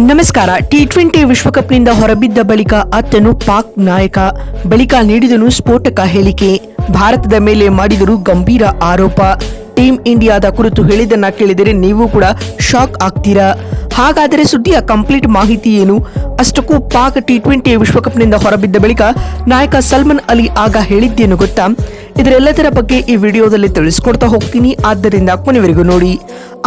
ನಮಸ್ಕಾರ. ಟಿ20 ವಿಶ್ವಕಪ್ನಿಂದ ಹೊರಬಿದ್ದ ಬಳಿಕ ಅತ್ತನು ಪಾಕ್ ನಾಯಕ. ಬಳಿಕ ನೀಡಿದನು ಸ್ಫೋಟಕ ಹೇಳಿಕೆ. ಭಾರತದ ಮೇಲೆ ಮಾಡಿದರು ಗಂಭೀರ ಆರೋಪ. ಟೀಮ್ ಇಂಡಿಯಾದ ಕುರಿತು ಹೇಳಿದ್ದನ್ನ ಕೇಳಿದರೆ ನೀವು ಕೂಡ ಶಾಕ್ ಆಗ್ತೀರಾ. ಹಾಗಾದರೆ ಸುದ್ದಿಯ ಕಂಪ್ಲೀಟ್ ಮಾಹಿತಿ ಏನು? ಅಷ್ಟಕ್ಕೂ ಪಾಕ್ ಟಿ20 ವಿಶ್ವಕಪ್ನಿಂದ ಹೊರಬಿದ್ದ ಬಳಿಕ ನಾಯಕ ಸಲ್ಮಾನ್ ಅಲಿ ಆಗ ಹೇಳಿದ್ದೇನು ಗೊತ್ತಾ? ಇದರೆಲ್ಲದರ ಬಗ್ಗೆ ಈ ವಿಡಿಯೋದಲ್ಲಿ ತಿಳಿಸ್ಕೊಡ್ತಾ ಹೋಗ್ತೀನಿ, ಆದ್ದರಿಂದ ಕೊನೆವರೆಗೂ ನೋಡಿ.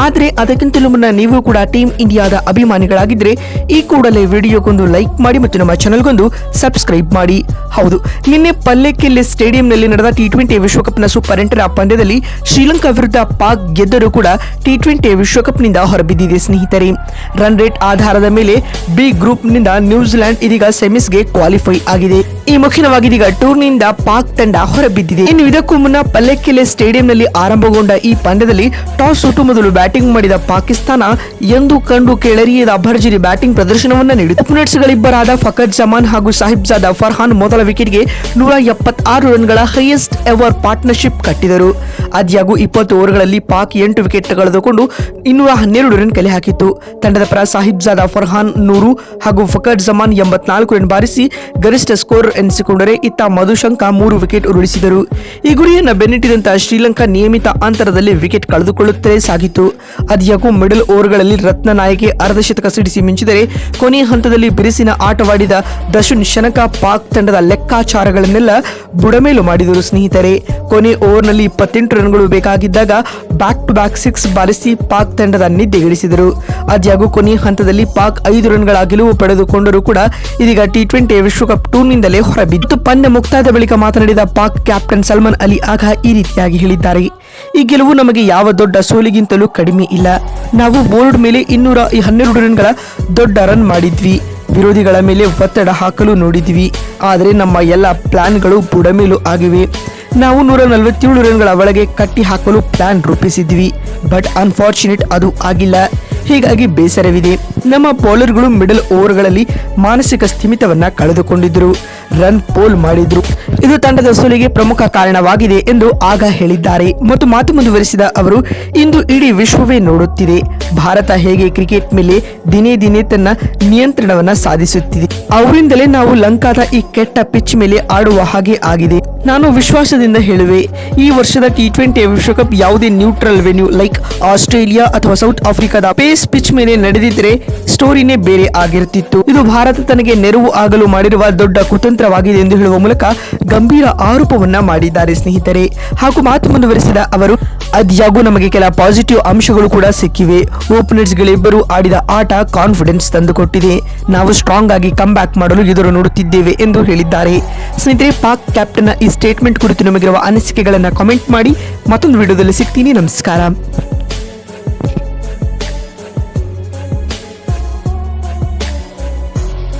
ಆದರೆ ಅದಕ್ಕಿಂತಲೂ ಮುನ್ನ ನೀವು ಕೂಡ ಟೀಮ್ ಇಂಡಿಯಾದ ಅಭಿಮಾನಿಗಳಾಗಿದ್ರೆ ಈ ಕೂಡಲೇ ವಿಡಿಯೋಗೊಂದು ಲೈಕ್ ಮಾಡಿ ಮತ್ತು ನಮ್ಮ ಚಾನೆಲ್ಗೊಂದು ಸಬ್ಸ್ಕ್ರೈಬ್ ಮಾಡಿ. ಹೌದು, ನಿನ್ನೆ ಪಲ್ಲೆಕೆಲ್ಲೆ ಸ್ಟೇಡಿಯಂನಲ್ಲಿ ನಡೆದ ಟಿ20 ವಿಶ್ವಕಪ್ನ ಸೂಪರ್ 8ರ ಪಂದ್ಯದಲ್ಲಿ ಶ್ರೀಲಂಕಾ ವಿರುದ್ಧ ಪಾಕ್ ಗೆದ್ದರೂ ಕೂಡ ಟಿ20 ವಿಶ್ವಕಪ್ನಿಂದ ಹೊರಬಿದ್ದಿದೆ ಸ್ನೇಹಿತರೆ. ರನ್ ರೇಟ್ ಆಧಾರದ ಮೇಲೆ ಬಿ ಗ್ರೂಪ್ನಿಂದ ನ್ಯೂಜಿಲೆಂಡ್ ಇದೀಗ ಸೆಮಿಸ್ಗೆ ಕ್ವಾಲಿಫೈ ಆಗಿದೆ. ಈ ಮುಖ್ಯವಾಗಿ ಇದೀಗ ಟೂರ್ನಿಯಿಂದ ಪಾಕ್ ತಂಡ ಹೊರಬಿದ್ದಿದೆ. ಇನ್ನು ಇದಕ್ಕೂ ಮುನ್ನ ಪಲ್ಲೆಕೆಲ್ಲೆ ಸ್ಟೇಡಿಯಂನಲ್ಲಿ ಆರಂಭಗೊಂಡ ಈ ಪಂದ್ಯದಲ್ಲಿ ಟಾಸ್ ಸುಟ್ಟು ಮೊದಲು ಬ್ಯಾಟಿಂಗ್ ಮಾಡಿದ ಪಾಕಿಸ್ತಾನ ಎಂದು ಕಂಡು ಕೆಳರಿಯದ ಭರ್ಜರಿ ಬ್ಯಾಟಿಂಗ್ ಪ್ರದರ್ಶನವನ್ನ ನೀಡಿತು. ಓಪನರ್ಸ್ಗಳಿಬ್ಬರಾದ ಫಕರ್ ಜಮಾನ್ ಹಾಗೂ ಸಾಹಿಬ್ಜಾದ ಫರ್ಹಾನ್ ಮೊದಲ ವಿಕೆಟ್ಗೆ 176 ರನ್ಗಳ ಹೈಯೆಸ್ಟ್ ಎವರ್ ಪಾರ್ಟ್ನರ್ಶಿಪ್ ಕಟ್ಟಿದರು. ಆದ್ಯಾಗೂ 20 ಓವರ್ಗಳಲ್ಲಿ ಪಾಕ್ 8 ವಿಕೆಟ್ ಕಳೆದುಕೊಂಡು 212 ರನ್ ಕಲೆ ಹಾಕಿತ್ತು. ತಂಡದ ಪರ ಸಾಹಿಬ್ಜಾದ ಫರ್ಹಾನ್ 100 ಹಾಗೂ ಫಕರ್ ಜಮಾನ್ 84 ರನ್ ಬಾರಿಸಿ ಗರಿಷ್ಠ ಸ್ಕೋರ್ ಎನಿಸಿಕೊಂಡರೆ, ಇತ್ತ ಮಧುಶಂಕ 3 ವಿಕೆಟ್ ಉರುಳಿಸಿದರು. ಈ ಗುರಿಯನ್ನು ಬೆನ್ನಟ್ಟಿದಂತಹ ಶ್ರೀಲಂಕಾ ನಿಯಮಿತ ಅಂತರದಲ್ಲಿ ವಿಕೆಟ್ ಕಳೆದುಕೊಳ್ಳುತ್ತಲೇ ಸಾಗಿತು. ಆದ್ಯಾಗೂ ಮಿಡಲ್ ಓವರ್ಗಳಲ್ಲಿ ರತ್ನ ನಾಯಕಿ ಅರ್ಧಶತಕ ಸಿಡಿಸಿ ಮಿಂಚಿದರೆ, ಕೊನೆಯ ಹಂತದಲ್ಲಿ ಬಿರುಸಿನ ಆಟವಾಡಿದ ದಶುನ್ ಶನಕ ಪಾಕ್ ತಂಡದ ಲೆಕ್ಕಾಚಾರಗಳನ್ನೆಲ್ಲ ಬುಡಮೇಲು ಮಾಡಿದರು ಸ್ನೇಹಿತರೆ. ಕೊನೆ ಓವರ್ನಲ್ಲಿ 28 ರನ್ಗಳು ಬೇಕಾಗಿದ್ದಾಗ ಬ್ಯಾಕ್ ಟು ಬ್ಯಾಕ್ 6 ಬಾರಿಸಿ ಪಾಕ್ ತಂಡದ ನಿದ್ದೆಗೆಡಿಸಿದರು. ಆದ್ಯಾಗೂ ಕೊನೆಯ ಹಂತದಲ್ಲಿ ಪಾಕ್ 5 ರನ್ಗಳ ಗೆಲುವು ಪಡೆದುಕೊಂಡರೂ ಕೂಡ ಇದೀಗ ಟಿ20 ವಿಶ್ವಕಪ್ ಟೂರ್ನಿಂದಲೇ ಹೊರಬಿದ್ದು. ಪಂದ್ಯ ಮುಕ್ತಾಯದ ಬಳಿಕ ಮಾತನಾಡಿದ ಪಾಕ್ ಕ್ಯಾಪ್ಟನ್ ಸಲ್ಮಾನ್ ಅಲಿ ಆಗ ಈ ರೀತಿಯಾಗಿ ಹೇಳಿದ್ದಾರೆ: ಈ ಗೆಲುವು ನಮಗೆ ಯಾವ ದೊಡ್ಡ ಸೋಲಿಗಿಂತಲೂ ಕಡಿಮೆ ಇಲ್ಲ. ನಾವು ಬೋರ್ಡ್ ಮೇಲೆ 212 ರನ್ಗಳ ದೊಡ್ಡ ರನ್ ಮಾಡಿದ್ವಿ. ವಿರೋಧಿಗಳ ಮೇಲೆ ಒತ್ತಡ ಹಾಕಲು ನೋಡಿದ್ವಿ. ಆದರೆ ನಮ್ಮ ಎಲ್ಲ ಪ್ಲಾನ್ಗಳು ಬುಡಮೇಲು ಆಗಿವೆ. ನಾವು 147 ರನ್ಗಳ ಒಳಗೆ ಕಟ್ಟಿ ಹಾಕಲು ಪ್ಲಾನ್ ರೂಪಿಸಿದ್ವಿ. ಬಟ್ ಅನ್ಫಾರ್ಚುನೇಟ್ ಅದು ಆಗಿಲ್ಲ. ಹೀಗಾಗಿ ಬೇಸರವಿದೆ. ನಮ್ಮ ಬೌಲರ್ಗಳು ಮಿಡಲ್ ಓವರ್ಗಳಲ್ಲಿ ಮಾನಸಿಕ ಸ್ಥಿಮಿತವನ್ನ ಕಳೆದುಕೊಂಡಿದ್ದರು, ರನ್ ಪೋಲ್ ಮಾಡಿದ್ರು. ಇದು ತಂಡದ ಸೋಲಿಗೆ ಪ್ರಮುಖ ಕಾರಣವಾಗಿದೆ ಎಂದು ಆಗ ಹೇಳಿದ್ದಾರೆ. ಮತ್ತು ಮಾತು ಮುಂದುವರಿಸಿದ ಅವರು, ಇಂದು ಇಡೀ ವಿಶ್ವವೇ ನೋಡುತ್ತಿದೆ ಭಾರತ ಹೇಗೆ ಕ್ರಿಕೆಟ್ ಮೇಲೆ ದಿನೇ ದಿನೇ ತನ್ನ ನಿಯಂತ್ರಣವನ್ನ ಸಾಧಿಸುತ್ತಿದೆ. ಅವರಿಂದಲೇ ನಾವು ಲಂಕಾದ ಈ ಕೆಟ್ಟ ಪಿಚ್ ಮೇಲೆ ಆಡುವ ಹಾಗೆ ಆಗಿದೆ. ನಾನು ವಿಶ್ವಾಸದಿಂದ ಹೇಳುವೆ, ಈ ವರ್ಷದ ಟಿ20 ವಿಶ್ವಕಪ್ ಯಾವುದೇ ನ್ಯೂಟ್ರಲ್ ವೆನ್ಯೂ ಲೈಕ್ ಆಸ್ಟ್ರೇಲಿಯಾ ಅಥವಾ ಸೌತ್ ಆಫ್ರಿಕಾದ ಪೇಸ್ ಪಿಚ್ ಮೇಲೆ ನಡೆದಿದ್ರೆ ಸ್ಟೋರಿನೇ ಬೇರೆ ಆಗಿರ್ತಿತ್ತು. ಇದು ಭಾರತ ತನಗೆ ನೆರವು ಆಗಲು ಮಾಡಿರುವ ದೊಡ್ಡ ಕುತಂತ್ರವಾಗಿದೆ ಎಂದು ಹೇಳುವ ಮೂಲಕ ಗಂಭೀರ ಆರೋಪವನ್ನ ಮಾಡಿದ್ದಾರೆ ಸ್ನೇಹಿತರೆ. ಹಾಗೂ ಮಾತು ಮುಂದುವರಿಸಿದ ಅವರು, ಅದ್ಯಾಗೂ ನಮಗೆ ಕೆಲ ಪಾಸಿಟಿವ್ ಅಂಶಗಳು ಕೂಡ ಸಿಕ್ಕಿವೆ. ಓಪನರ್ಸ್ಗಳಿಬ್ಬರು ಆಡಿದ ಆಟ ಕಾನ್ಫಿಡೆನ್ಸ್ ತಂದುಕೊಟ್ಟಿದೆ. ನಾವು ಸ್ಟ್ರಾಂಗ್ ಆಗಿ ಕಮ್ ಬ್ಯಾಕ್ ಮಾಡಲು ಎದುರು ನೋಡುತ್ತಿದ್ದೇವೆ ಎಂದು ಹೇಳಿದ್ದಾರೆ. ಸ್ನೇಹಿತರೆ, ಪಾಕ್ ಕ್ಯಾಪ್ಟನ್ ಈ ಸ್ಟೇಟ್ಮೆಂಟ್ ಕುರಿತು ನಿಮಗಿರುವ ಅನಿಸಿಕೆಗಳನ್ನ ಕಾಮೆಂಟ್ ಮಾಡಿ. ಮತ್ತೊಂದು ವಿಡಿಯೋದಲ್ಲಿ ಸಿಗ್ತೀನಿ. ನಮಸ್ಕಾರ.